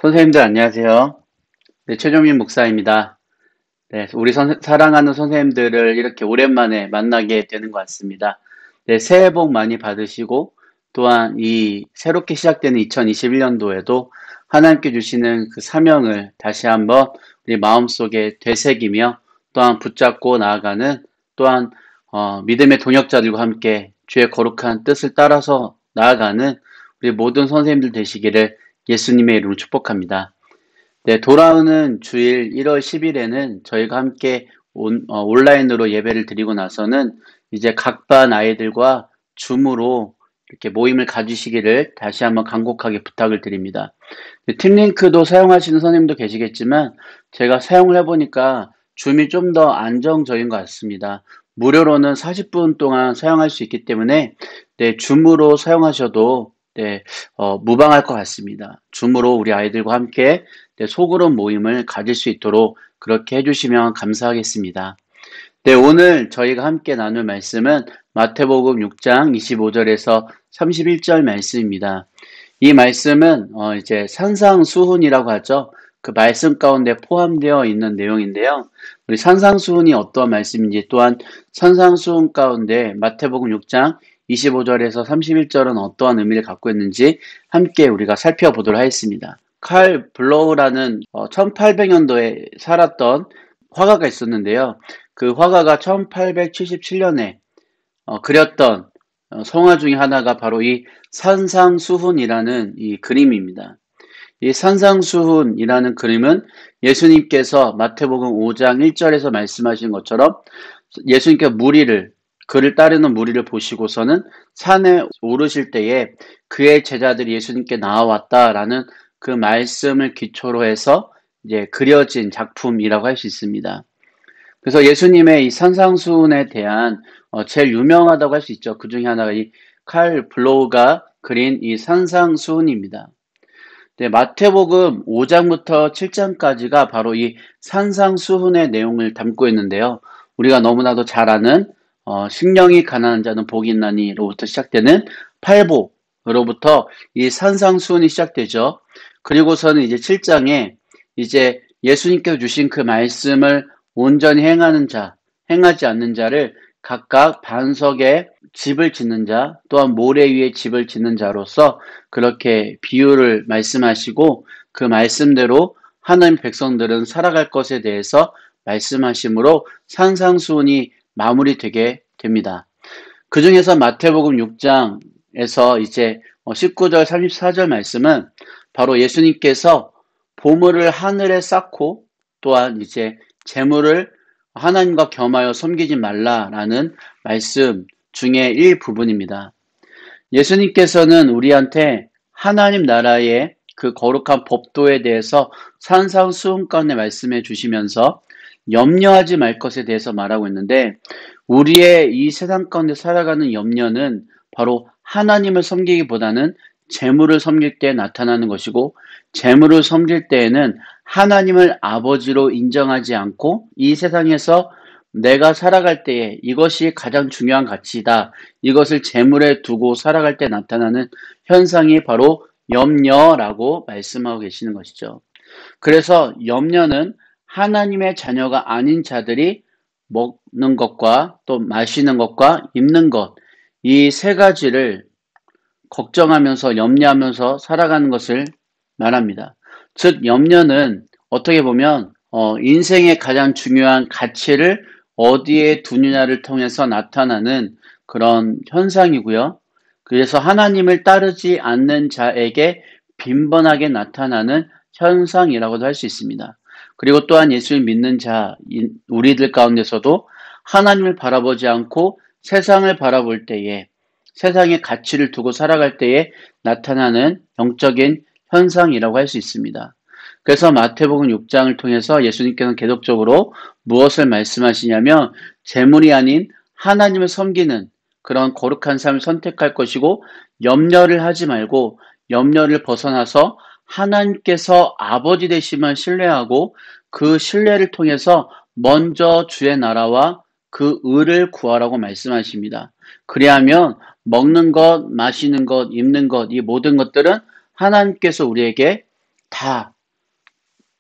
선생님들 안녕하세요. 네, 최종민 목사입니다. 네, 우리 사랑하는 선생님들을 이렇게 오랜만에 만나게 되는 것 같습니다. 네, 새해 복 많이 받으시고 또한 이 새롭게 시작되는 2021년도에도 하나님께 주시는 그 사명을 다시 한번 우리 마음속에 되새기며 또한 붙잡고 나아가는 또한 믿음의 동역자들과 함께 주의 거룩한 뜻을 따라서 나아가는 우리 모든 선생님들 되시기를 예수님의 이름으로 축복합니다. 네, 돌아오는 주일 1월 10일에는 저희가 함께 온라인으로 예배를 드리고 나서는 이제 각 반 아이들과 줌으로 이렇게 모임을 가지시기를 다시 한번 간곡하게 부탁을 드립니다. 팀링크도 사용하시는 선생님도 계시겠지만 제가 사용을 해보니까 줌이 좀 더 안정적인 것 같습니다. 무료로는 40분 동안 사용할 수 있기 때문에 네, 줌으로 사용하셔도 네, 무방할 것 같습니다. 줌으로 우리 아이들과 함께 네, 소그룹 모임을 가질 수 있도록 그렇게 해주시면 감사하겠습니다. 네, 오늘 저희가 함께 나눌 말씀은 마태복음 6장 25절에서 31절 말씀입니다. 이 말씀은 이제 산상수훈이라고 하죠. 그 말씀 가운데 포함되어 있는 내용인데요. 우리 산상수훈이 어떤 말씀인지 또한 산상수훈 가운데 마태복음 6장 25절에서 31절은 어떠한 의미를 갖고 있는지 함께 우리가 살펴보도록 하겠습니다. 칼 블로우라는 1800년도에 살았던 화가가 있었는데요. 그 화가가 1877년에 그렸던 성화 중에 하나가 바로 이 산상수훈이라는 이 그림입니다. 이 산상수훈이라는 그림은 예수님께서 마태복음 5장 1절에서 말씀하신 것처럼 예수님께서 그를 따르는 무리를 보시고서는 산에 오르실 때에 그의 제자들이 예수님께 나와왔다라는 그 말씀을 기초로 해서 이제 그려진 작품이라고 할 수 있습니다. 그래서 예수님의 이 산상수훈에 대한 제일 유명하다고 할 수 있죠. 그 중에 하나가 이 칼 블로우가 그린 이 산상수훈입니다. 네, 마태복음 5장부터 7장까지가 바로 이 산상수훈의 내용을 담고 있는데요. 우리가 너무나도 잘 아는 심령이 가난한 자는 복이 있나니로부터 시작되는 팔복으로부터 이 산상수훈이 시작되죠. 그리고서는 이제 7장에 이제 예수님께서 주신 그 말씀을 온전히 행하지 않는 자를 각각 반석에 집을 짓는 자, 또한 모래 위에 집을 짓는 자로서 그렇게 비유를 말씀하시고 그 말씀대로 하나님 백성들은 살아갈 것에 대해서 말씀하심으로 산상수훈이 마무리되게 됩니다. 그 중에서 마태복음 6장에서 이제 19절, 34절 말씀은 바로 예수님께서 보물을 하늘에 쌓고 또한 이제 재물을 하나님과 겸하여 섬기지 말라라는 말씀 중에 일부분입니다. 예수님께서는 우리한테 하나님 나라의 그 거룩한 법도에 대해서 산상수훈 가운데 말씀해 주시면서 염려하지 말 것에 대해서 말하고 있는데 우리의 이 세상 가운데 살아가는 염려는 바로 하나님을 섬기기보다는 재물을 섬길 때 나타나는 것이고 재물을 섬길 때에는 하나님을 아버지로 인정하지 않고 이 세상에서 내가 살아갈 때에 이것이 가장 중요한 가치다. 이것을 재물에 두고 살아갈 때 나타나는 현상이 바로 염려라고 말씀하고 계시는 것이죠. 그래서 염려는 하나님의 자녀가 아닌 자들이 먹는 것과 또 마시는 것과 입는 것, 이 세 가지를 걱정하면서 염려하면서 살아가는 것을 말합니다. 즉 염려는 어떻게 보면 인생의 가장 중요한 가치를 어디에 두느냐를 통해서 나타나는 그런 현상이고요. 그래서 하나님을 따르지 않는 자에게 빈번하게 나타나는 현상이라고도 할 수 있습니다. 그리고 또한 예수를 믿는 자, 우리들 가운데서도 하나님을 바라보지 않고 세상을 바라볼 때에 세상의 가치를 두고 살아갈 때에 나타나는 영적인 현상이라고 할 수 있습니다. 그래서 마태복음 6장을 통해서 예수님께서는 계속적으로 무엇을 말씀하시냐면 재물이 아닌 하나님을 섬기는 그런 거룩한 삶을 선택할 것이고 염려를 하지 말고 염려를 벗어나서 하나님께서 아버지 되심을 신뢰하고 그 신뢰를 통해서 먼저 주의 나라와 그 의를 구하라고 말씀하십니다. 그리하면 먹는 것, 마시는 것, 입는 것, 이 모든 것들은 하나님께서 우리에게 다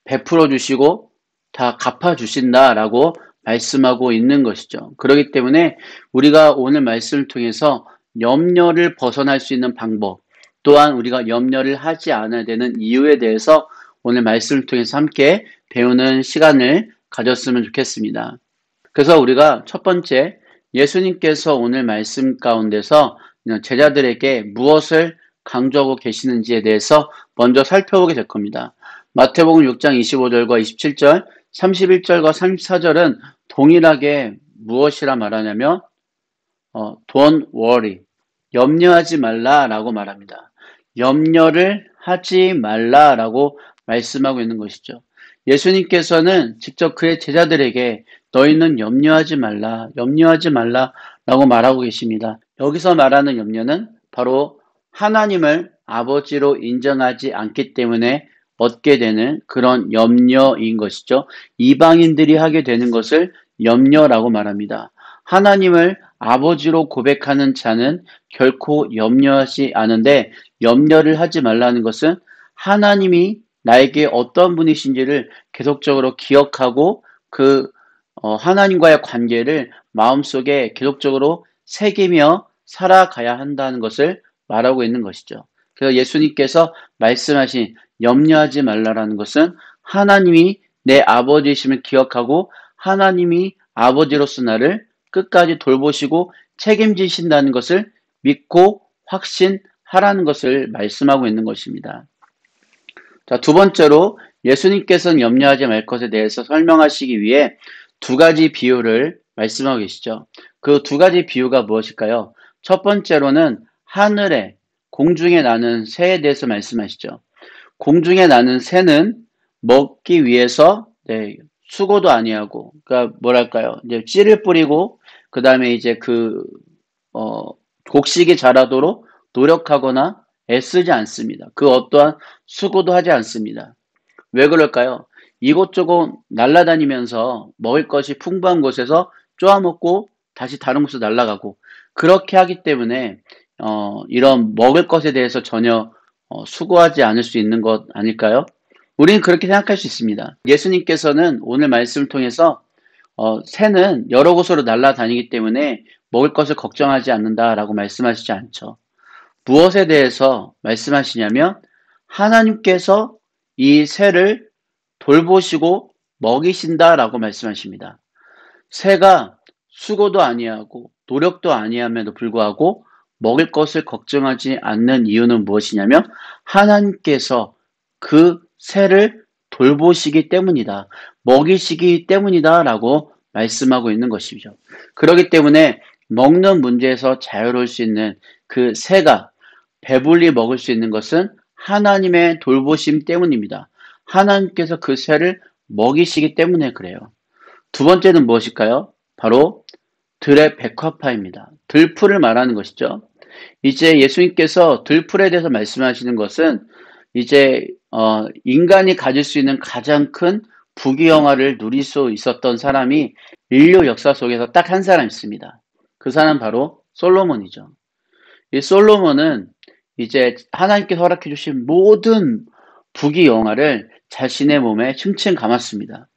베풀어 주시고 다 갚아 주신다라고 말씀하고 있는 것이죠. 그렇기 때문에 우리가 오늘 말씀을 통해서 염려를 벗어날 수 있는 방법, 또한 우리가 염려를 하지 않아야 되는 이유에 대해서 오늘 말씀을 통해서 함께 배우는 시간을 가졌으면 좋겠습니다. 그래서 우리가 첫 번째, 예수님께서 오늘 말씀 가운데서 제자들에게 무엇을 강조하고 계시는지에 대해서 먼저 살펴보게 될 겁니다. 마태복음 6장 25절과 27절, 31절과 34절은 동일하게 무엇이라 말하냐면 don't worry, 염려하지 말라라고 말합니다. 염려를 하지 말라라고 말씀하고 있는 것이죠. 예수님께서는 직접 그의 제자들에게 너희는 염려하지 말라, 염려하지 말라라고 말하고 계십니다. 여기서 말하는 염려는 바로 하나님을 아버지로 인정하지 않기 때문에 얻게 되는 그런 염려인 것이죠. 이방인들이 하게 되는 것을 염려라고 말합니다. 하나님을 아버지로 고백하는 자는 결코 염려하지 않은데, 염려를 하지 말라는 것은 하나님이 나에게 어떤 분이신지를 계속적으로 기억하고 그 하나님과의 관계를 마음속에 계속적으로 새기며 살아가야 한다는 것을 말하고 있는 것이죠. 그래서 예수님께서 말씀하신 염려하지 말라라는 것은 하나님이 내 아버지이심을 기억하고 하나님이 아버지로서 나를 끝까지 돌보시고 책임지신다는 것을 믿고 확신하라는 것을 말씀하고 있는 것입니다. 자, 두 번째로 예수님께서는 염려하지 말 것에 대해서 설명하시기 위해 두 가지 비유를 말씀하고 계시죠. 그 두 가지 비유가 무엇일까요? 첫 번째로는 하늘에, 공중에 나는 새에 대해서 말씀하시죠. 공중에 나는 새는 먹기 위해서 수고도 아니하고, 그러니까 뭐랄까요? 이제 씨를 뿌리고 그 다음에 이제 곡식이 자라도록 노력하거나 애쓰지 않습니다. 그 어떠한 수고도 하지 않습니다. 왜 그럴까요? 이곳저곳 날아다니면서 먹을 것이 풍부한 곳에서 쪼아먹고 다시 다른 곳으로 날아가고, 그렇게 하기 때문에 이런 먹을 것에 대해서 전혀 수고하지 않을 수 있는 것 아닐까요? 우리는 그렇게 생각할 수 있습니다. 예수님께서는 오늘 말씀을 통해서 새는 여러 곳으로 날아다니기 때문에 먹을 것을 걱정하지 않는다라고 말씀하시지 않죠. 무엇에 대해서 말씀하시냐면 하나님께서 이 새를 돌보시고 먹이신다라고 말씀하십니다. 새가 수고도 아니하고 노력도 아니함에도 불구하고 먹을 것을 걱정하지 않는 이유는 무엇이냐면 하나님께서 그 새를 돌보시기 때문이다. 먹이시기 때문이다 라고 말씀하고 있는 것이죠. 그렇기 때문에 먹는 문제에서 자유로울 수 있는 그 새가 배불리 먹을 수 있는 것은 하나님의 돌보심 때문입니다. 하나님께서 그 새를 먹이시기 때문에 그래요. 두 번째는 무엇일까요? 바로 들의 백화파입니다. 들풀을 말하는 것이죠. 이제 예수님께서 들풀에 대해서 말씀하시는 것은 이제 인간이 가질 수 있는 가장 큰 부귀영화를 누릴 수 있었던 사람이 인류 역사 속에서 딱 한 사람 있습니다. 그 사람 바로 솔로몬이죠. 이 솔로몬은 이제 하나님께서 허락해 주신 모든 부귀영화를 자신의 몸에 층층 감았습니다.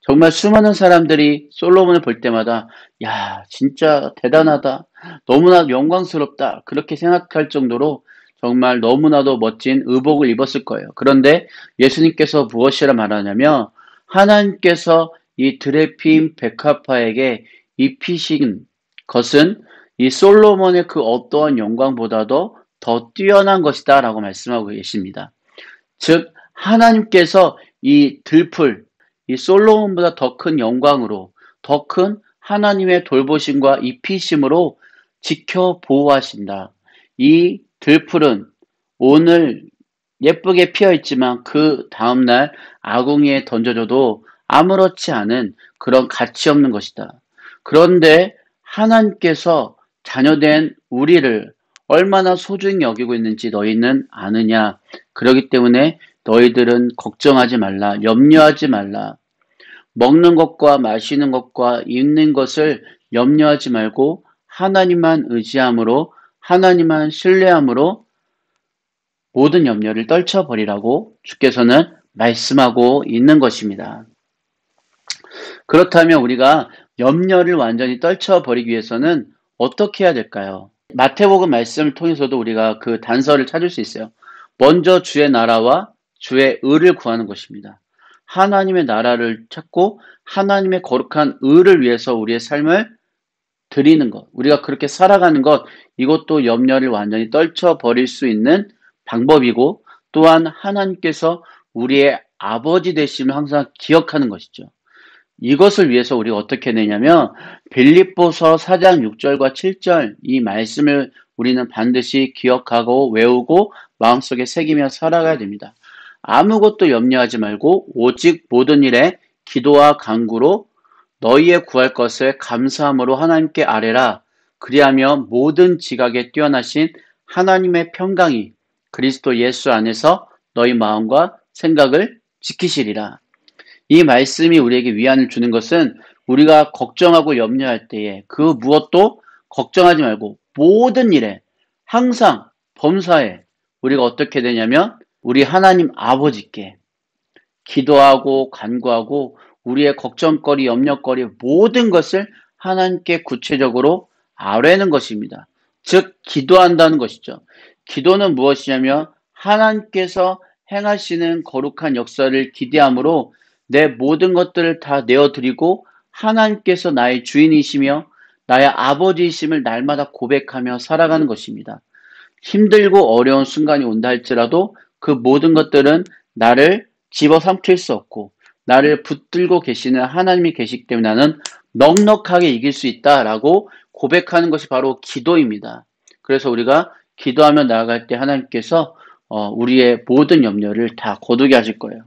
정말 수많은 사람들이 솔로몬을 볼 때마다 야, 진짜 대단하다, 너무나 영광스럽다, 그렇게 생각할 정도로 정말 너무나도 멋진 의복을 입었을 거예요. 그런데 예수님께서 무엇이라 말하냐면 하나님께서 이 드레핀 백합화에게 입히신 것은 이 솔로몬의 그 어떠한 영광보다도 더 뛰어난 것이다 라고 말씀하고 계십니다. 즉 하나님께서 이 들풀, 이 솔로몬보다 더 큰 영광으로, 더 큰 하나님의 돌보심과 입히심으로 지켜 보호하신다. 이 들풀은 오늘 예쁘게 피어 있지만 그 다음날 아궁이에 던져줘도 아무렇지 않은 그런 가치 없는 것이다. 그런데 하나님께서 자녀된 우리를 얼마나 소중히 여기고 있는지 너희는 아느냐. 그렇기 때문에 너희들은 걱정하지 말라, 염려하지 말라. 먹는 것과 마시는 것과 입는 것을 염려하지 말고 하나님만 의지함으로, 하나님만 신뢰함으로 모든 염려를 떨쳐버리라고 주께서는 말씀하고 있는 것입니다. 그렇다면 우리가 염려를 완전히 떨쳐버리기 위해서는 어떻게 해야 될까요? 마태복음 말씀을 통해서도 우리가 그 단서를 찾을 수 있어요. 먼저 주의 나라와 주의 의를 구하는 것입니다. 하나님의 나라를 찾고 하나님의 거룩한 의를 위해서 우리의 삶을 드리는 것, 우리가 그렇게 살아가는 것, 이것도 염려를 완전히 떨쳐버릴 수 있는 방법이고, 또한 하나님께서 우리의 아버지 되심을 항상 기억하는 것이죠. 이것을 위해서 우리가 어떻게 되냐면 빌립보서 4장 6절과 7절 이 말씀을 우리는 반드시 기억하고 외우고 마음속에 새기며 살아가야 됩니다. 아무것도 염려하지 말고 오직 모든 일에 기도와 간구로 너희의 구할 것을 감사함으로 하나님께 아뢰라. 그리하면 모든 지각에 뛰어나신 하나님의 평강이 그리스도 예수 안에서 너희 마음과 생각을 지키시리라. 이 말씀이 우리에게 위안을 주는 것은 우리가 걱정하고 염려할 때에 그 무엇도 걱정하지 말고 모든 일에 항상 범사에 우리가 어떻게 되냐면 우리 하나님 아버지께 기도하고 간구하고 우리의 걱정거리, 염려거리 모든 것을 하나님께 구체적으로 아뢰는 것입니다. 즉 기도한다는 것이죠. 기도는 무엇이냐면 하나님께서 행하시는 거룩한 역사를 기대함으로 내 모든 것들을 다 내어드리고 하나님께서 나의 주인이시며 나의 아버지이심을 날마다 고백하며 살아가는 것입니다. 힘들고 어려운 순간이 온다 할지라도 그 모든 것들은 나를 집어삼킬 수 없고 나를 붙들고 계시는 하나님이 계시기 때문에 나는 넉넉하게 이길 수 있다라고 고백하는 것이 바로 기도입니다. 그래서 우리가 기도하며 나아갈 때 하나님께서 우리의 모든 염려를 다 거두게 하실 거예요.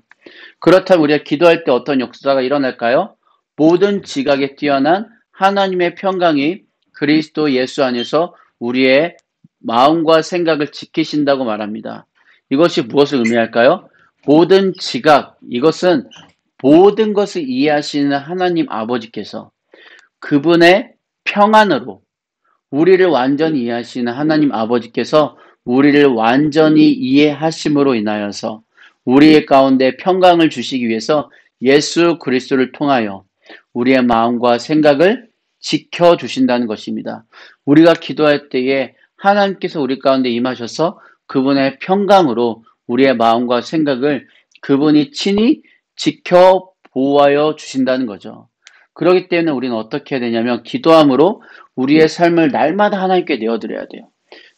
그렇다면 우리가 기도할 때 어떤 역사가 일어날까요? 모든 지각에 뛰어난 하나님의 평강이 그리스도 예수 안에서 우리의 마음과 생각을 지키신다고 말합니다. 이것이 무엇을 의미할까요? 모든 지각, 이것은 모든 것을 이해하시는 하나님 아버지께서 그분의 평안으로 우리를 완전히 이해하시는 하나님 아버지께서 우리를 완전히 이해하심으로 인하여서 우리의 가운데 평강을 주시기 위해서 예수 그리스도를 통하여 우리의 마음과 생각을 지켜주신다는 것입니다. 우리가 기도할 때에 하나님께서 우리 가운데 임하셔서 그분의 평강으로 우리의 마음과 생각을 그분이 친히 지켜 보호하여 주신다는 거죠. 그렇기 때문에 우리는 어떻게 해야 되냐면 기도함으로 우리의 삶을 날마다 하나님께 내어드려야 돼요.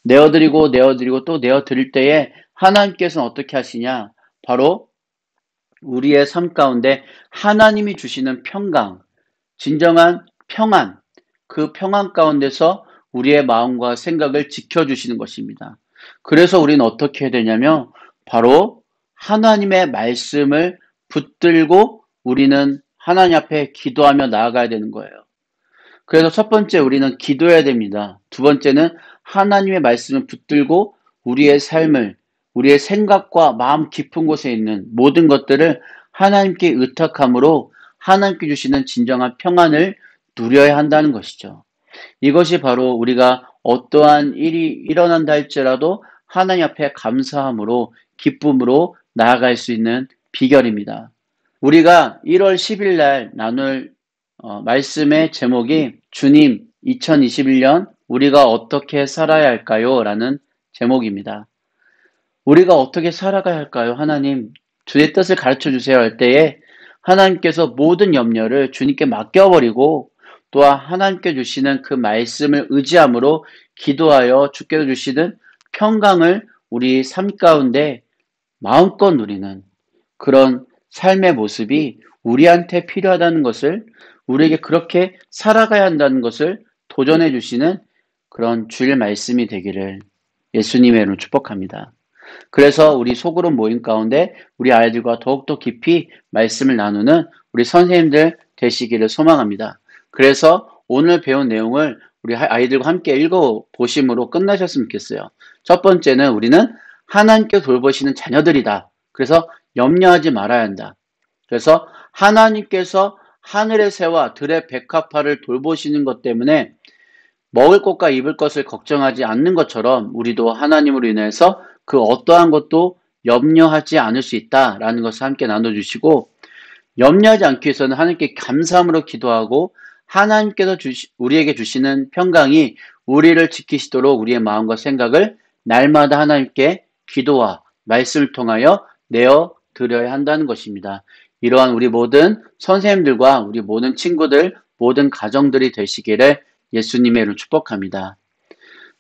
내어드리고 또 내어드릴 때에 하나님께서는 어떻게 하시냐? 바로 우리의 삶 가운데 하나님이 주시는 평강, 진정한 평안, 그 평안 가운데서 우리의 마음과 생각을 지켜주시는 것입니다. 그래서 우리는 어떻게 해야 되냐면 바로 하나님의 말씀을 붙들고 우리는 하나님 앞에 기도하며 나아가야 되는 거예요. 그래서 첫 번째 우리는 기도해야 됩니다. 두 번째는 하나님의 말씀을 붙들고 우리의 삶을, 우리의 생각과 마음 깊은 곳에 있는 모든 것들을 하나님께 의탁함으로 하나님께 주시는 진정한 평안을 누려야 한다는 것이죠. 이것이 바로 우리가 어떠한 일이 일어난다 할지라도 하나님 앞에 감사함으로 기쁨으로 나아갈 수 있는 비결입니다. 우리가 1월 10일 날 나눌 말씀의 제목이 주님 2021년 우리가 어떻게 살아야 할까요? 라는 제목입니다. 우리가 어떻게 살아가야 할까요? 하나님, 주의 뜻을 가르쳐 주세요 할 때에 하나님께서 모든 염려를 주님께 맡겨버리고 또한 하나님께 주시는 그 말씀을 의지함으로 기도하여 주께서 주시는 평강을 우리 삶 가운데 마음껏 누리는 그런 삶의 모습이 우리한테 필요하다는 것을, 우리에게 그렇게 살아가야 한다는 것을 도전해 주시는 그런 주일 말씀이 되기를 예수님의 이름으로 축복합니다. 그래서 우리 소그룹 모임 가운데 우리 아이들과 더욱더 깊이 말씀을 나누는 우리 선생님들 되시기를 소망합니다. 그래서 오늘 배운 내용을 우리 아이들과 함께 읽어보심으로 끝나셨으면 좋겠어요. 첫 번째는 우리는 하나님께 돌보시는 자녀들이다. 그래서 염려하지 말아야 한다. 그래서 하나님께서 하늘의 새와 들의 백합화를 돌보시는 것 때문에 먹을 것과 입을 것을 걱정하지 않는 것처럼 우리도 하나님으로 인해서 그 어떠한 것도 염려하지 않을 수 있다라는 것을 함께 나눠주시고, 염려하지 않기 위해서는 하나님께 감사함으로 기도하고 하나님께서 우리에게 주시는 평강이 우리를 지키시도록 우리의 마음과 생각을 날마다 하나님께 기도와 말씀을 통하여 내어 드려야 한다는 것입니다. 이러한 우리 모든 선생님들과 우리 모든 친구들, 모든 가정들이 되시기를 예수님의 이름으로 축복합니다.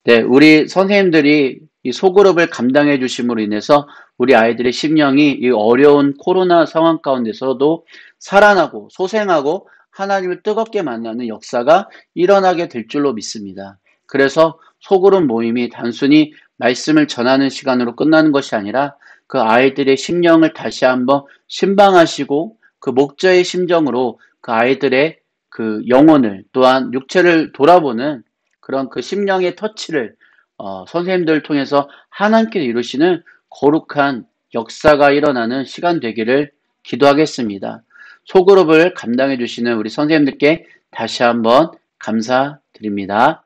네, 우리 선생님들이 이 소그룹을 감당해 주심으로 인해서 우리 아이들의 심령이 이 어려운 코로나 상황 가운데서도 살아나고 소생하고 하나님을 뜨겁게 만나는 역사가 일어나게 될 줄로 믿습니다. 그래서 소그룹 모임이 단순히 말씀을 전하는 시간으로 끝나는 것이 아니라 그 아이들의 심령을 다시 한번 신방하시고 그 목자의 심정으로 그 아이들의 그 영혼을 또한 육체를 돌아보는 그런 그 심령의 터치를 선생님들을 통해서 하나님께서 이루시는 거룩한 역사가 일어나는 시간 되기를 기도하겠습니다. 소그룹을 감당해 주시는 우리 선생님들께 다시 한번 감사드립니다.